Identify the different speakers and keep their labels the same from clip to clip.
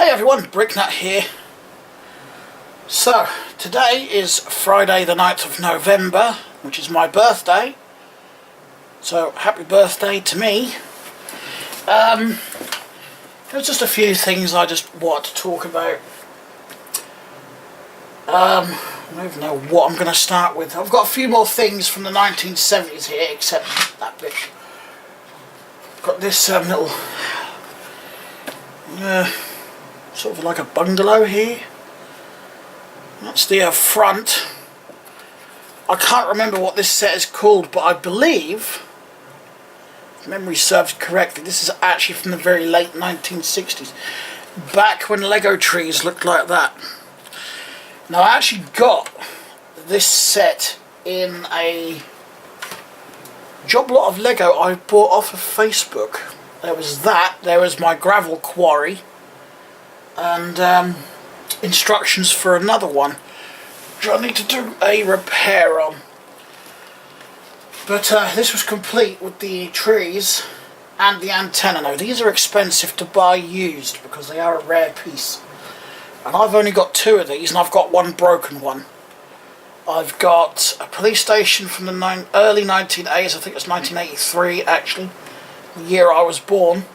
Speaker 1: Hey everyone, Bricknut here. So, today is Friday the 9th of November, which is my birthday. So, happy birthday to me. There's just a few things I just want to talk about. I don't even know what I'm going to start with. I've got a few more things from the 1970s here, except that bit. Got this little... sort of like a bungalow here. That's the front. I can't remember what this set is called, but I believe, if memory serves correctly, this is actually from the very late 1960s, back when Lego trees looked like that. Now I actually got this set in a job lot of Lego I bought off of Facebook. There was that, there was my gravel quarry, and instructions for another one which I need to do a repair on. But this was complete with the trees and the antenna. Now these are expensive to buy used because they are a rare piece, and I've only got two of these, and I've got one broken one. I've got a police station from the early 1980s, I think it's 1983 actually, the year I was born,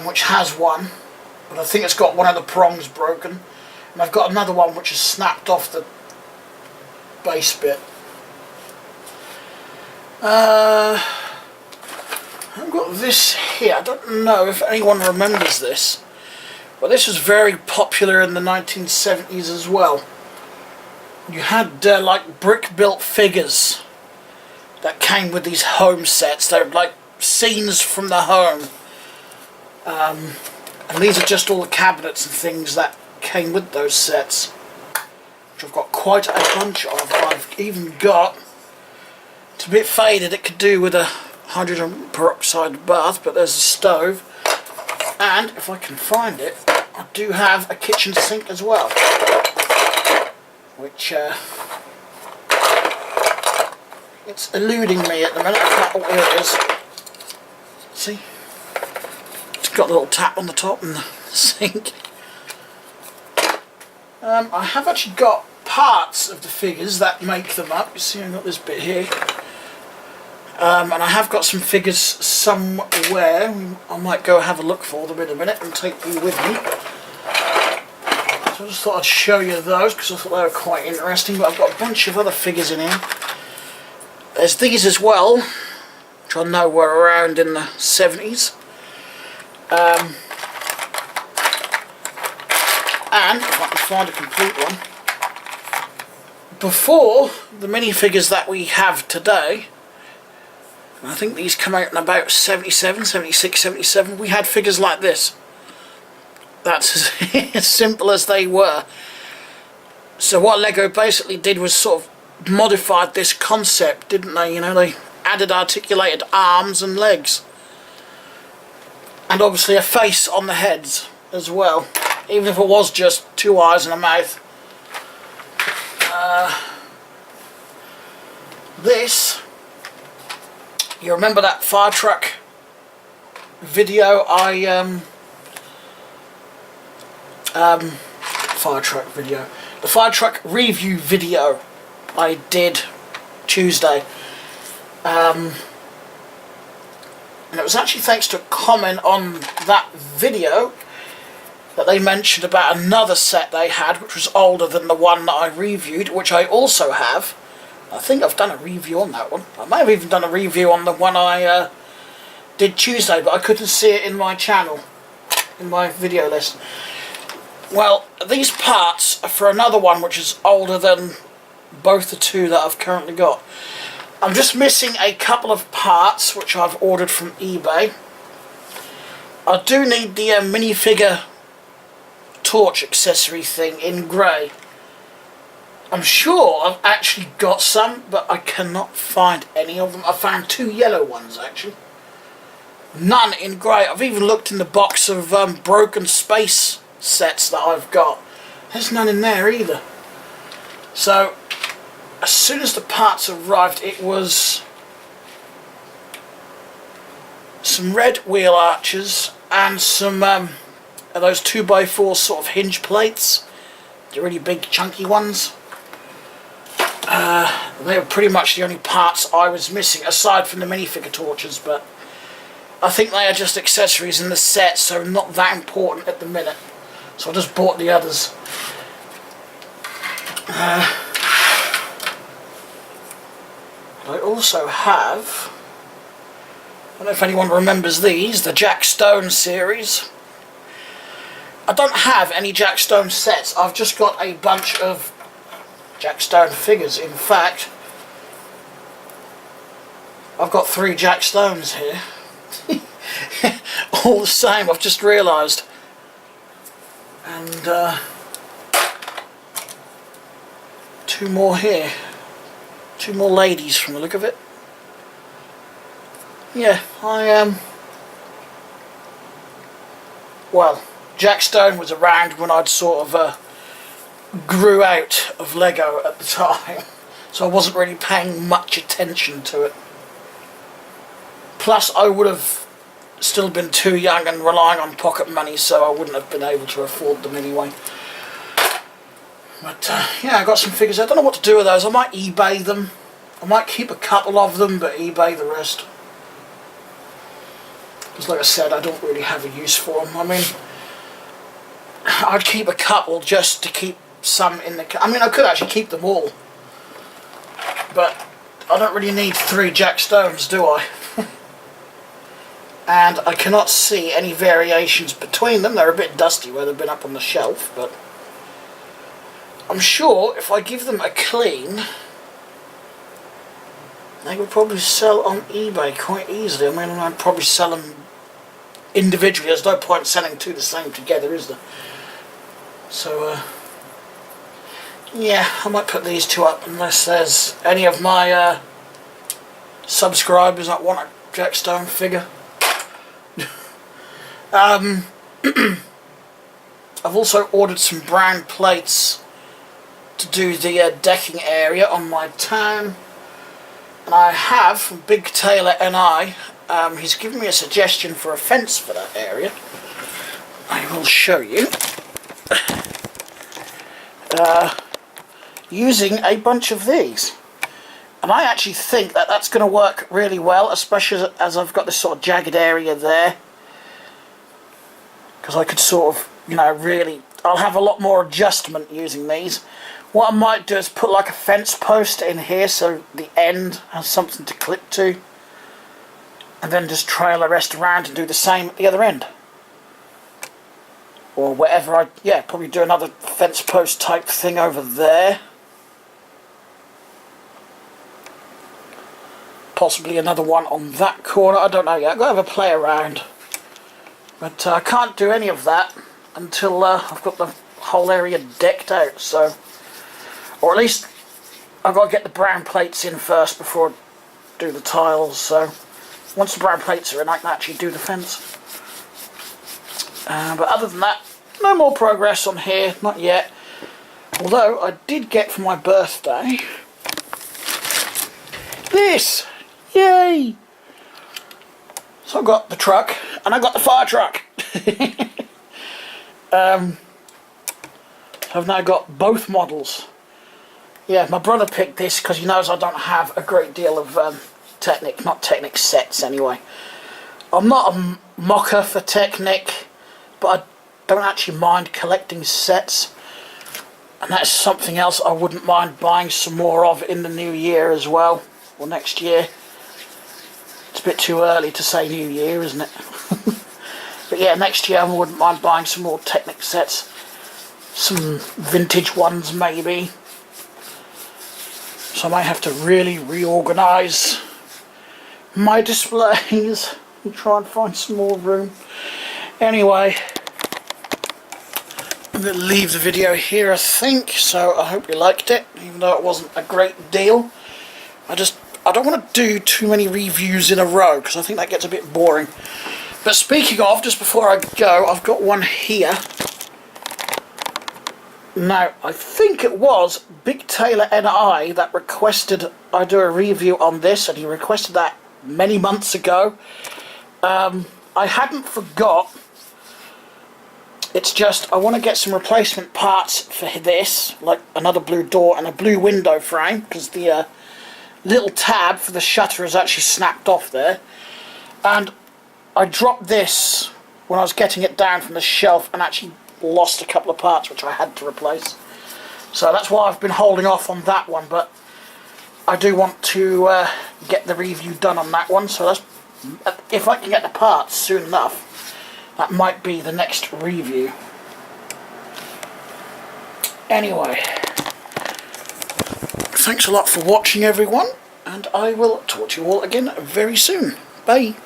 Speaker 1: which has one. But I think it's got one of the prongs broken, and I've got another one which has snapped off the base bit. I've got this here. I don't know if anyone remembers this, but this was very popular in the 1970s as well. You had like brick-built figures that came with these home sets. They were like scenes from the home. And these are just all the cabinets and things that came with those sets, which I've got quite a bunch of. I've even got, it's a bit faded, it could do with a hydrogen peroxide bath, but there's a stove, and if I can find it, I do have a kitchen sink as well, which it's eluding me at the minute. I can't, oh, here it is. See? Got a little tap on the top and the sink. I have actually got parts of the figures that make them up. You see, I've got this bit here, and I have got some figures somewhere. I might go have a look for them in a minute and take you with me. So I just thought I'd show you those because I thought they were quite interesting. But I've got a bunch of other figures in here. There's these as well, which I know were around in the 70s. And if I can find a complete one, before the minifigures that we have today, I think these come out in about 77, 76, 77, we had figures like this. That's as simple as they were. So what Lego basically did was sort of modified this concept, didn't they? You know, they added articulated arms and legs. And obviously a face on the heads as well, even if it was just two eyes and a mouth. This, you remember that fire truck video the fire truck review video I did Tuesday. And it was actually thanks to a comment on that video that they mentioned about another set they had, which was older than the one that I reviewed, which I also have. I think I've done a review on that one. I may have even done a review on the one I did Tuesday, but I couldn't see it in my channel, in my video list. Well, these parts are for another one which is older than both the two that I've currently got. I'm just missing a couple of parts which I've ordered from eBay. I do need the minifigure torch accessory thing in grey. I'm sure I've actually got some, but I cannot find any of them. I found two yellow ones actually. None in grey. I've even looked in the box of broken space sets that I've got. There's none in there either. So as soon as the parts arrived, it was some red wheel arches and some are those 2x4 sort of hinge plates, the really big chunky ones. They were pretty much the only parts I was missing, aside from the minifigure torches, but I think they are just accessories in the set, so not that important at the minute. So I just bought the others. I also have, I don't know if anyone remembers these, the Jack Stone series. I don't have any Jack Stone sets, I've just got a bunch of Jack Stone figures. In fact, I've got 3 Jack Stones here. All the same, I've just realised. And 2 more here. 2 more ladies from the look of it. Yeah, well, Jack Stone was around when I'd sort of grew out of Lego at the time, so I wasn't really paying much attention to it. Plus I would have still been too young and relying on pocket money, so I wouldn't have been able to afford them anyway. But yeah, I got some figures. I don't know what to do with those. I might eBay them. I might keep a couple of them, but eBay the rest. Because like I said, I don't really have a use for them. I mean, I'd keep a couple just to keep some in the... I mean, I could actually keep them all. But I don't really need 3 Jack Stones, do I? And I cannot see any variations between them. They're a bit dusty where they've been up on the shelf, but I'm sure if I give them a clean, they would probably sell on eBay quite easily. I mean, I'd probably sell them individually. There's no point selling 2 the same together, is there? So, yeah, I might put these 2 up unless there's any of my subscribers that want a Jack Stone figure. I've also ordered some brown plates to do the decking area on my town. And I have, from Big Taylor NI, he's given me a suggestion for a fence for that area. I will show you. Using a bunch of these. And I actually think that that's going to work really well, especially as I've got this sort of jagged area there. Because I could sort of, you know, really, I'll have a lot more adjustment using these. What I might do is put like a fence post in here so the end has something to clip to. And then just trail the rest around and do the same at the other end. Or whatever, yeah, probably do another fence post type thing over there. Possibly another one on that corner, I don't know yet, I've got to have a play around. But I can't do any of that until I've got the whole area decked out, so... Or at least I've got to get the brown plates in first before I do the tiles, so... Once the brown plates are in, I can actually do the fence. But other than that, no more progress on here, not yet. Although, I did get for my birthday... this! Yay! So I got the truck, and I got the fire truck. I've now got both models. Yeah, my brother picked this because he knows I don't have a great deal of not Technic sets anyway. I'm not a mocker for Technic, but I don't actually mind collecting sets. And that's something else I wouldn't mind buying some more of in the new year as well, or next year. It's a bit too early to say New Year, isn't it? But yeah, next year I wouldn't mind buying some more Technic sets. Some vintage ones maybe. So I might have to really reorganise my displays and try and find some more room. Anyway, I'm going to leave the video here, I think. So I hope you liked it, even though it wasn't a great deal. I don't want to do too many reviews in a row because I think that gets a bit boring. But speaking of, just before I go, I've got one here. Now, I think it was Big Taylor NI that requested I do a review on this, and he requested that many months ago. I hadn't forgot. It's just I want to get some replacement parts for this, like another blue door and a blue window frame, because the little tab for the shutter is actually snapped off there. And I dropped this when I was getting it down from the shelf and actually lost a couple of parts which I had to replace. So that's why I've been holding off on that one, but I do want to get the review done on that one, so that's, if I can get the parts soon enough, that might be the next review. Anyway, thanks a lot for watching everyone, and I will talk to you all again very soon. Bye.